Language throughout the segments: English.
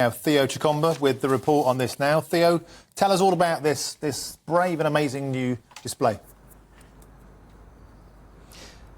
Now, Theo Chikomba with the report on this now. Theo, tell us all about this brave and amazing new display.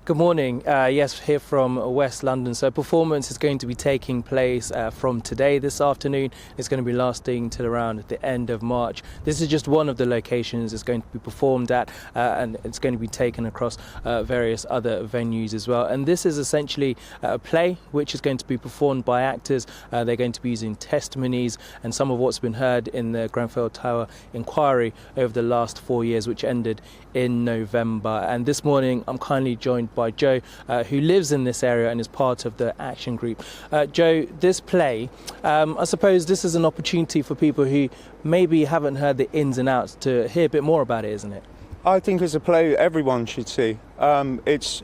Good morning. Yes, here from West London. So performance is going to be taking place from today, this afternoon. It's going to be lasting till around the end of March. This is just one of the locations it's going to be performed at, and it's going to be taken across various other venues as well. And this is essentially a play which is going to be performed by actors. They're going to be using testimonies and some of what's been heard in the Grenfell Tower Inquiry over the last 4 years, which ended in November. And this morning I'm kindly joined by Joe, who lives in this area and is part of the action group. Joe, this play, I suppose this is an opportunity for people who maybe haven't heard the ins and outs to hear a bit more about it, isn't it? I think it's a play everyone should see. It's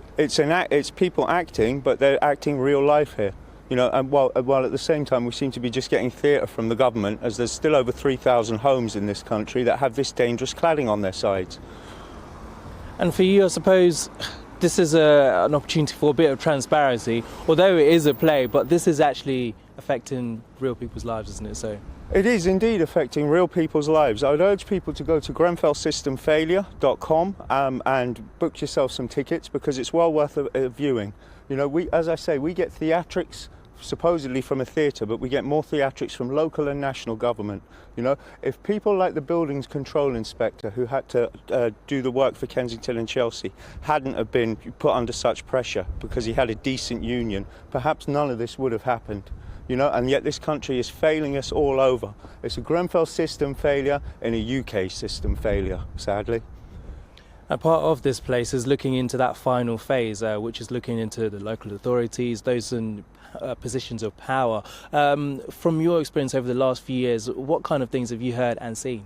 people acting, but they're acting real life here. You know, and while at the same time we seem to be just getting theatre from the government, as there's still over 3,000 homes in this country that have this dangerous cladding on their sides. And for you, I suppose, this is an opportunity for a bit of transparency, although it is a play, but this is actually affecting real people's lives, isn't it? So it is indeed affecting real people's lives. I would urge people to go to grenfellsystemfailure.com and book yourself some tickets, because it's well worth a viewing. You know, as I say, we get theatrics supposedly from a theatre, but we get more theatrics from local and national government. You know, if people like the buildings control inspector who had to do the work for Kensington and Chelsea hadn't have been put under such pressure because he had a decent union, perhaps none of this would have happened. You know, and yet this country is failing us all over. It's a Grenfell system failure and a UK system failure, sadly. A part of this place is looking into that final phase, which is looking into the local authorities, those in positions of power. From your experience over the last few years, what kind of things have you heard and seen?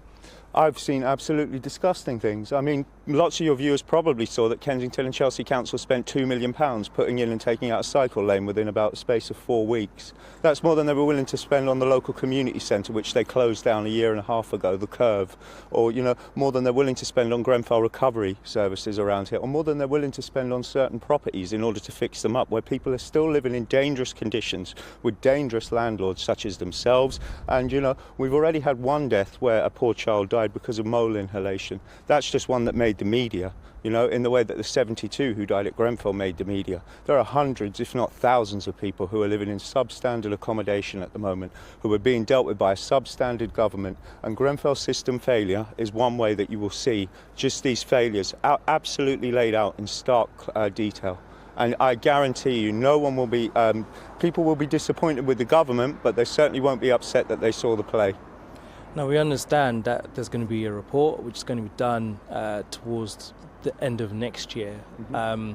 I've seen absolutely disgusting things. I mean, lots of your viewers probably saw that Kensington and Chelsea Council spent £2 million putting in and taking out a cycle lane within about the space of 4 weeks. That's more than they were willing to spend on the local community centre, which they closed down a year and a half ago, the Curve. Or, you know, more than they're willing to spend on Grenfell recovery services around here, or more than they're willing to spend on certain properties in order to fix them up, where people are still living in dangerous conditions with dangerous landlords such as themselves. And, you know, we've already had one death where a poor child died because of mole inhalation. That's just one that made the media, you know, in the way that the 72 who died at Grenfell made the media. There are hundreds, if not thousands, of people who are living in substandard accommodation at the moment, who are being dealt with by a substandard government, and Grenfell system failure is one way that you will see just these failures absolutely laid out in stark detail. And I guarantee you, no one will be, people will be disappointed with the government, but they certainly won't be upset that they saw the play. Now, we understand that there's going to be a report which is going to be done towards the end of next year. Mm-hmm.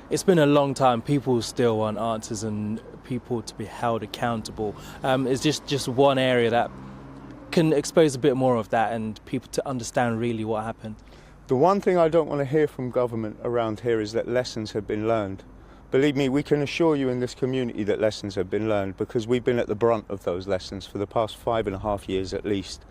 It's been a long time. People still want answers and people to be held accountable. It's just one area that can expose a bit more of that and people to understand really what happened. The one thing I don't want to hear from government around here is that lessons have been learned. Believe me, we can assure you in this community that lessons have been learned, because we've been at the brunt of those lessons for the past 5.5 years at least.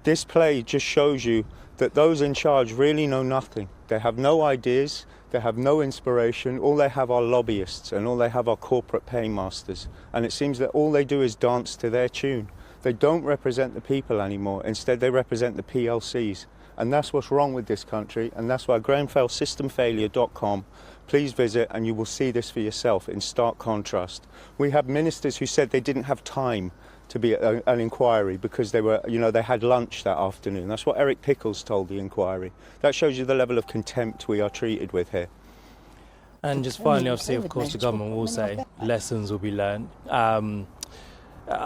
This play just shows you that those in charge really know nothing. They have no ideas, they have no inspiration, all they have are lobbyists and all they have are corporate paymasters. And it seems that all they do is dance to their tune. They don't represent the people anymore, instead they represent the PLCs. And that's what's wrong with this country, and that's why grenfellsystemfailure.com. Please visit and you will see this for yourself in stark contrast. We have ministers who said they didn't have time to be at an inquiry because they were, you know, they had lunch that afternoon. That's what Eric Pickles told the inquiry. That shows you the level of contempt we are treated with here. And just finally, obviously, of course, the government will say lessons will be learned. I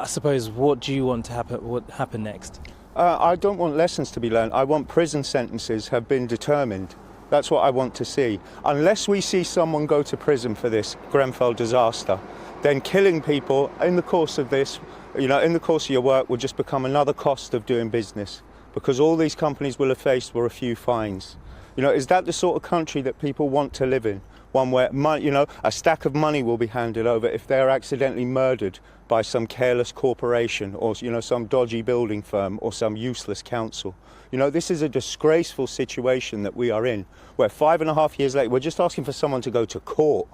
suppose, what do you want to happen? What happen next? I don't want lessons to be learned. I want prison sentences have been determined. That's what I want to see. Unless we see someone go to prison for this Grenfell disaster, then killing people in the course of this, you know, in the course of your work will just become another cost of doing business, because all these companies will have faced were a few fines. You know, is that the sort of country that people want to live in? One where, you know, a stack of money will be handed over if they're accidentally murdered by some careless corporation or, you know, some dodgy building firm or some useless council. You know, this is a disgraceful situation that we are in, where 5.5 years later, we're just asking for someone to go to court,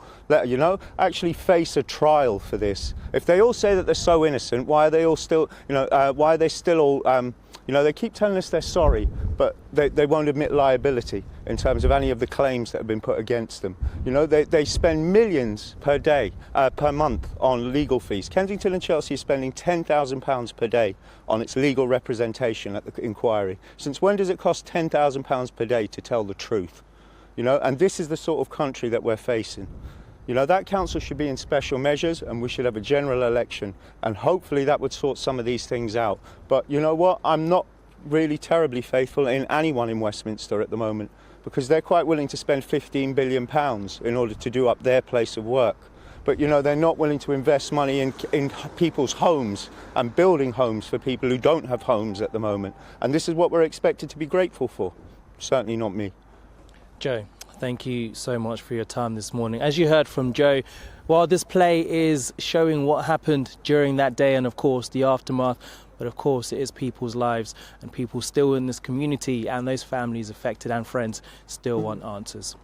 you know, actually face a trial for this. If they all say that they're so innocent, why are they all still, you know, why are they still all, you know, they keep telling us they're sorry, but they won't admit liability in terms of any of the claims that have been put against them. You know, they spend millions per day, per month on legal fees. Kensington and Chelsea is spending £10,000 per day on its legal representation at the inquiry. Since when does it cost £10,000 per day to tell the truth? You know, and this is the sort of country that we're facing. You know, that council should be in special measures and we should have a general election, and hopefully that would sort some of these things out. But you know what? I'm not really terribly faithful in anyone in Westminster at the moment, because they're quite willing to spend £15 billion in order to do up their place of work. But you know, they're not willing to invest money in people's homes and building homes for people who don't have homes at the moment. And this is what we're expected to be grateful for. Certainly not me. Joe, thank you so much for your time this morning. As you heard from Joe, while this play is showing what happened during that day and of course the aftermath, but of course it is people's lives and people still in this community and those families affected and friends still want answers.